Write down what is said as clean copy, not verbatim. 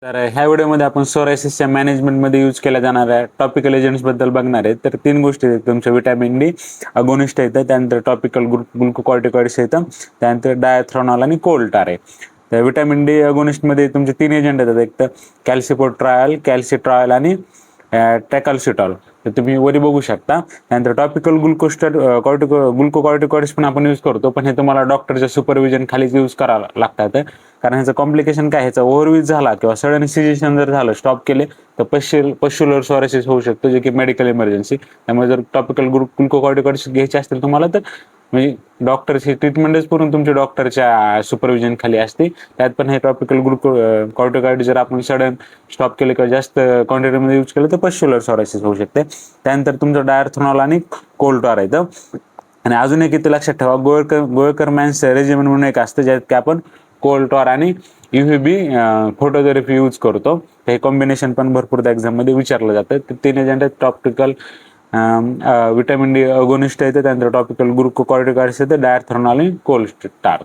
तर ह्या व्हिडिओमध्ये आपण सोरायसिसच्या मॅनेजमेंटमध्ये यूज केल्या जाणाऱ्या टॉपिकल एजंट्सबद्दल बघणार आहे. तर 3 गोष्टी आहेत तुमच्या व्हिटॅमिन डी अगोनिस्ट येतं, त्यानंतर टॉपिकल ग्लुकोकॉर्टिकॉइड्स येतं, त्यानंतर डायथ्रॉनॉल आणि कोल्टार आहे. तर व्हिटॅमिन डी अगोनिस्टमध्ये तुमचे 3 एजंट येतात, एक तर कॅल्सिपोट्रायल, कॅल्सिट्रायल आणि टॅकल्सिटॉल. तर तुम्ही वरी बघू शकता. त्यानंतर टॉपिकल ग्लुकोकॉर्टिकॉइड्स पण आपण यूज करतो, पण हे तुम्हाला डॉक्टरच्या सुपरविजन खालीच यूज करावं लागतात. कारण ह्याचं कॉम्प्लिकेशन काय, ह्याचा ओव्हरयूज झाला किंवा सडन सिजेशन जर झालं, स्टॉप केले तर पश्च्युलर सोरायसिस होऊ शकतो, जे की मेडिकल इमर्जन्सी. त्यामुळे जर टॉपिकल ग्लुकोकॉर्टिकॉइड्स घ्यायचे असतील तुम्हाला, तर म्हणजे डॉक्टरची ट्रीटमेंटच पूर्ण तुमच्या डॉक्टरच्या सुपरविजन खाली असते. त्यात पण हे टॉपिकल कॉर्टिकॉइड जर आपण सडन स्टॉप केले किंवा जास्त क्वांटिटीमध्ये यूज केलं तर पश्च्युलर सोरायसिस होऊ शकते. त्यानंतर तुमचं डायथ्रॉनॉल आणि कोल्टार येतं. आणि अजून एक इथे लक्षात ठेवा, गोळकर मॅन्स रेजिमेंट म्हणून एक असतं, ज्यात की आपण कोल्टार आणि UVB फोटोथेरपी यूज करतो. हे कॉम्बिनेशन पण भरपूर एक्झाममध्ये विचारलं जातं. ते 3 एजंट आहेत, टॉपिकल व्हिटॅमिन डी अगोनिस्ट येते, त्यानंतर टॉपिकल ग्लुकोकॉर्टिकॉइड्स येते, डायथ्रॉनॉल आणि कोल्टार.